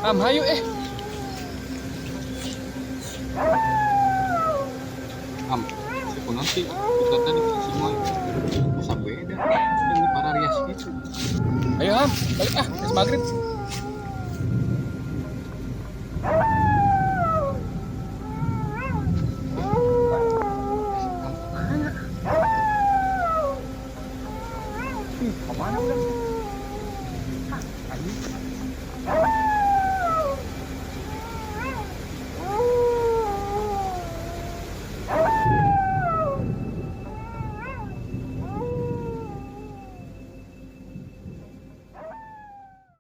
Am, hayu Am, siapa nanti kita tadi semua bisa beda yang di Pararias itu. Ayo Am, balik es maghrib. Am, kemana? Ih, kemana udah?